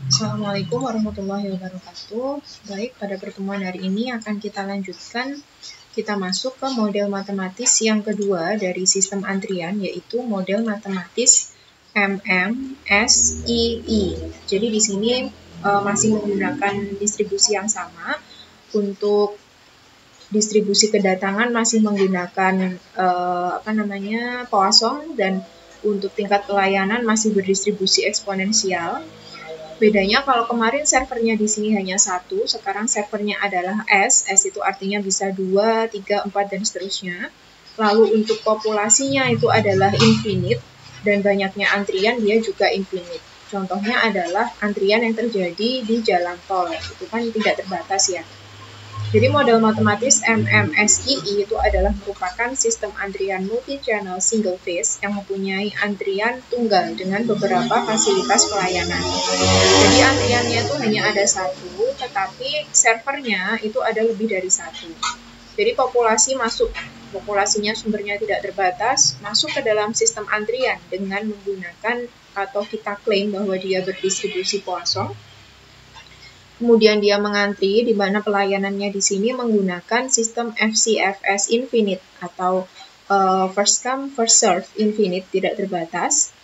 Assalamualaikum warahmatullahi wabarakatuh. Baik, pada pertemuan hari ini akan kita lanjutkan. Kita masuk ke model matematis yang kedua dari sistem antrian, yaitu model matematis MMSII. Jadi di sini masih menggunakan distribusi yang sama. Untuk distribusi kedatangan masih menggunakan Poisson, dan untuk tingkat pelayanan masih berdistribusi eksponensial. Bedanya kalau kemarin servernya di sini hanya satu, sekarang servernya adalah S. S itu artinya bisa 2, 3, 4, dan seterusnya. Lalu untuk populasinya itu adalah infinite, dan banyaknya antrian dia juga infinite. Contohnya adalah antrian yang terjadi di jalan tol, itu kan tidak terbatas ya. Jadi model matematis MMSII itu adalah merupakan sistem antrian multi-channel single phase yang mempunyai antrian tunggal dengan beberapa fasilitas pelayanan. Jadi antriannya itu hanya ada satu, tetapi servernya itu ada lebih dari satu. Jadi populasinya sumbernya tidak terbatas, masuk ke dalam sistem antrian dengan menggunakan atau kita klaim bahwa dia berdistribusi Poisson. Kemudian dia mengantri, di mana pelayanannya di sini menggunakan sistem FCFS infinite atau first come first serve infinite, tidak terbatas.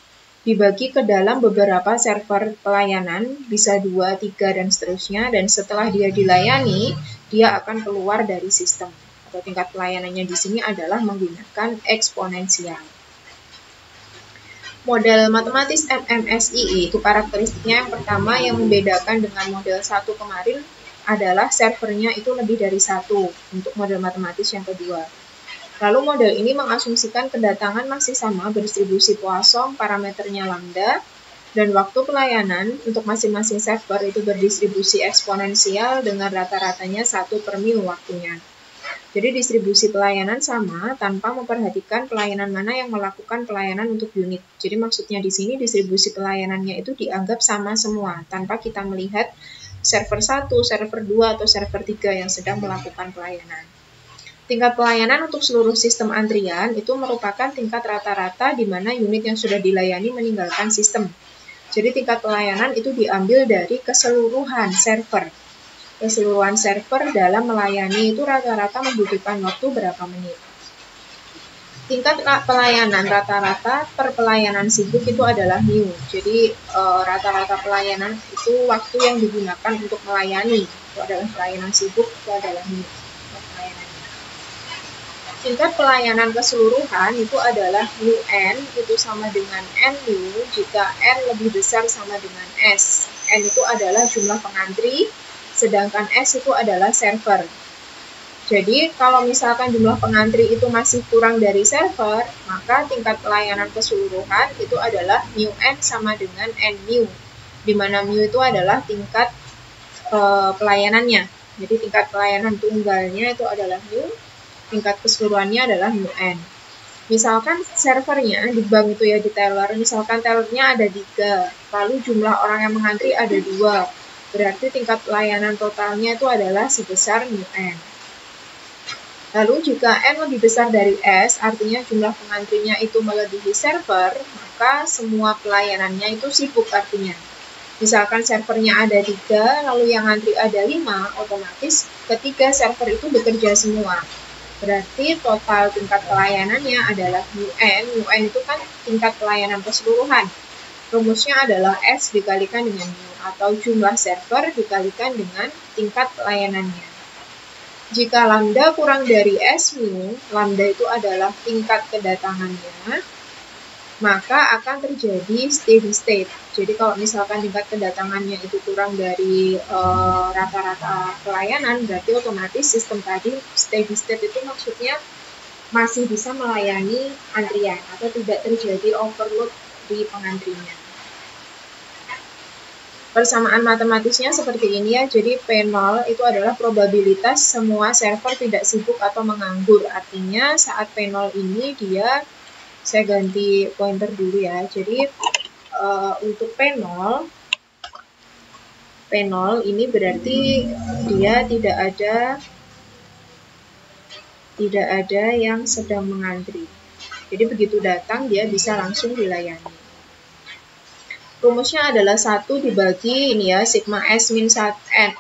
Dibagi ke dalam beberapa server pelayanan, bisa 2, 3, dan seterusnya, dan setelah dia dilayani, dia akan keluar dari sistem. Atau tingkat pelayanannya di sini adalah menggunakan eksponensial. Model matematis MMSII itu karakteristiknya yang pertama yang membedakan dengan model 1 kemarin adalah servernya itu lebih dari satu untuk model matematis yang kedua. Lalu model ini mengasumsikan kedatangan masih sama berdistribusi Poisson, parameternya lambda, dan waktu pelayanan untuk masing-masing server itu berdistribusi eksponensial dengan rata-ratanya 1/μ waktunya. Jadi distribusi pelayanan sama tanpa memperhatikan pelayanan mana yang melakukan pelayanan untuk unit. Jadi maksudnya di sini distribusi pelayanannya itu dianggap sama semua tanpa kita melihat server 1, server 2, atau server 3 yang sedang melakukan pelayanan. Tingkat pelayanan untuk seluruh sistem antrian itu merupakan tingkat rata-rata di mana unit yang sudah dilayani meninggalkan sistem. Jadi tingkat pelayanan itu diambil dari keseluruhan server. Keseluruhan server dalam melayani itu rata-rata membutuhkan waktu berapa menit. Tingkat pelayanan rata-rata per pelayanan sibuk itu adalah μ. Jadi rata-rata pelayanan itu waktu yang digunakan untuk melayani itu adalah pelayanan sibuk, itu adalah μ. Tingkat pelayanan keseluruhan itu adalah μn, itu sama dengan n-μ jika n lebih besar sama dengan s. N itu adalah jumlah pengantri, sedangkan S itu adalah server. Jadi kalau misalkan jumlah pengantri itu masih kurang dari server, maka tingkat pelayanan keseluruhan itu adalah μn sama dengan n-μ, di mana μ itu adalah tingkat pelayanannya. Jadi tingkat pelayanan tunggalnya itu adalah μ, tingkat keseluruhannya adalah μn. Misalkan servernya di bank itu ya, di teller, misalkan tellernya ada 3, lalu jumlah orang yang mengantri ada 2. Berarti tingkat pelayanan totalnya itu adalah sebesar μn. Lalu jika n lebih besar dari s, artinya jumlah pengantrinya itu melebihi server, maka semua pelayanannya itu sibuk artinya. Misalkan servernya ada 3, lalu yang antri ada 5, otomatis ketiga server itu bekerja semua. Berarti total tingkat pelayanannya adalah μn. μn itu kan tingkat pelayanan keseluruhan. Rumusnya adalah S dikalikan dengan μ, atau jumlah server dikalikan dengan tingkat pelayanannya. Jika lambda kurang dari S-μ, lambda itu adalah tingkat kedatangannya, maka akan terjadi steady state. Jadi kalau misalkan tingkat kedatangannya itu kurang dari rata-rata pelayanan, berarti otomatis sistem tadi steady state itu maksudnya masih bisa melayani antrian atau tidak terjadi overload di pengantrinya. Persamaan matematisnya seperti ini ya, jadi P0 itu adalah probabilitas semua server tidak sibuk atau menganggur. Artinya saat P0 ini dia, saya ganti pointer dulu ya, jadi untuk P0 ini berarti dia tidak ada yang sedang mengantri. Jadi begitu datang dia bisa langsung dilayani. rumusnya adalah 1 dibagi ini ya, sigma S min 1,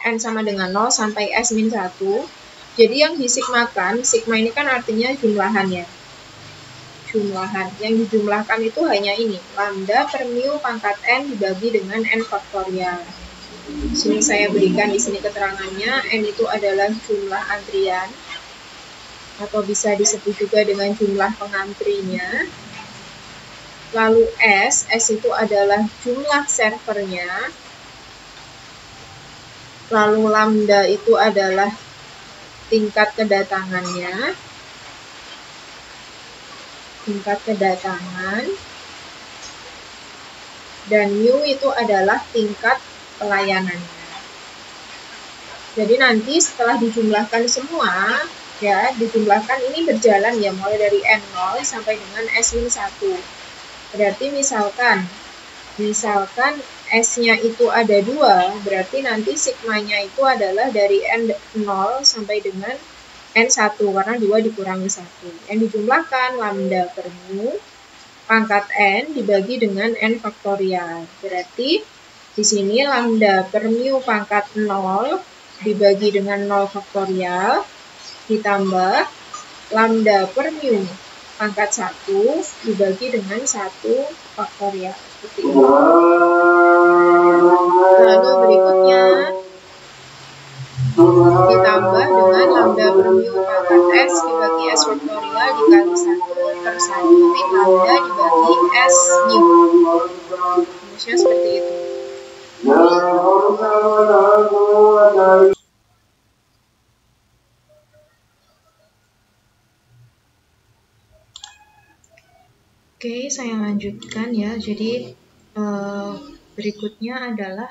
N sama dengan 0 sampai S min 1. Jadi yang disigmakan, sigma ini kan artinya jumlahan ya. Jumlahan. Yang dijumlahkan itu hanya ini, lambda per mu pangkat N dibagi dengan N faktorial. Di sini saya berikan di sini keterangannya, N itu adalah jumlah antrian, atau bisa disebut juga dengan jumlah pengantrinya. Lalu S itu adalah jumlah servernya. Lalu lambda itu adalah tingkat kedatangannya. Tingkat kedatangan. Dan mu itu adalah tingkat pelayanannya. Jadi nanti setelah dijumlahkan semua, ya, dijumlahkan ini berjalan ya, mulai dari N0 sampai dengan S-1. Berarti misalkan S-nya itu ada 2, berarti nanti sigmanya itu adalah dari N0 sampai dengan N1, karena 2 dikurangi 1. Yang dijumlahkan lambda per mu pangkat N dibagi dengan N faktorial. Berarti di sini lambda per mu pangkat 0 dibagi dengan 0 faktorial ditambah lambda per mu pangkat 1 dibagi dengan 1 faktorial. Seperti ini. Lalu berikutnya ditambah dengan lambda per mu pangkat S dibagi S faktorial dikali 1 per 1 min lambda dibagi S mu. Rumusnya seperti itu. Oke, saya lanjutkan ya. Jadi berikutnya adalah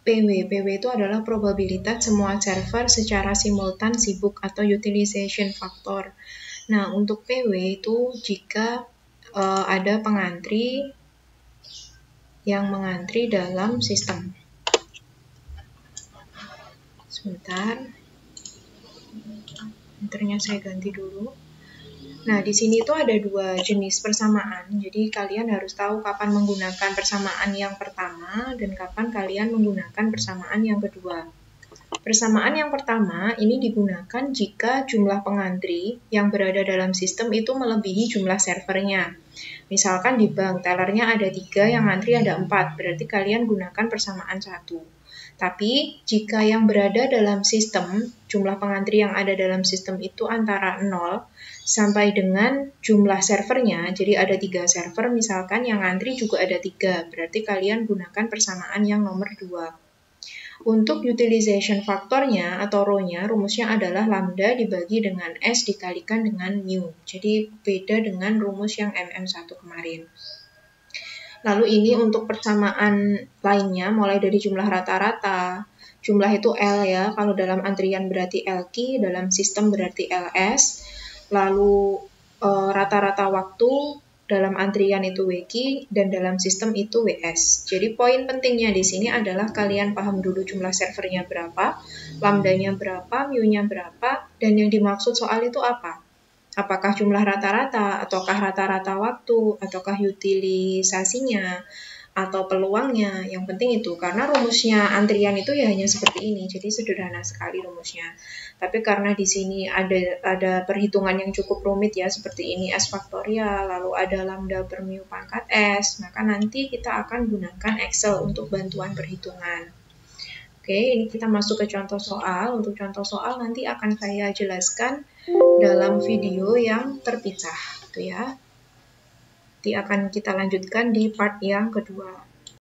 PW. PW itu adalah probabilitas semua server secara simultan sibuk atau utilization factor. Nah, untuk PW itu jika ada pengantri yang mengantri dalam sistem. Sebentar. Enternya saya ganti dulu. Nah, di sini itu ada 2 jenis persamaan. Jadi kalian harus tahu kapan menggunakan persamaan yang pertama dan kapan kalian menggunakan persamaan yang kedua. Persamaan yang pertama ini digunakan jika jumlah pengantri yang berada dalam sistem itu melebihi jumlah servernya. Misalkan di bank, tellernya ada 3, yang ngantri ada 4, berarti kalian gunakan persamaan 1. Tapi jika yang berada dalam sistem, jumlah pengantri yang ada dalam sistem itu antara 0 sampai dengan jumlah servernya, jadi ada 3 server, misalkan yang ngantri juga ada 3, berarti kalian gunakan persamaan yang nomor 2. Untuk utilization faktornya atau rho-nya, rumusnya adalah lambda dibagi dengan S dikalikan dengan mu. Jadi beda dengan rumus yang MM1 kemarin. Lalu ini untuk persamaan lainnya, mulai dari jumlah rata-rata. Jumlah itu L ya, kalau dalam antrian berarti LQ, dalam sistem berarti LS. Lalu rata-rata waktu dalam antrian itu WQ, dan dalam sistem itu WS. Jadi poin pentingnya di sini adalah kalian paham dulu jumlah servernya berapa, lambdanya berapa, mu-nya berapa, dan yang dimaksud soal itu apa. Apakah jumlah rata-rata, ataukah rata-rata waktu, ataukah utilisasinya, atau peluangnya. Yang penting itu, karena rumusnya antrian itu ya hanya seperti ini, jadi sederhana sekali rumusnya. Tapi karena di sini ada perhitungan yang cukup rumit ya, seperti ini S faktorial, lalu ada lambda per mu pangkat S, maka nanti kita akan gunakan Excel untuk bantuan perhitungan. Oke, ini kita masuk ke contoh soal. Untuk contoh soal nanti akan saya jelaskan dalam video yang terpisah, gitu ya. Nanti akan kita lanjutkan di part yang kedua.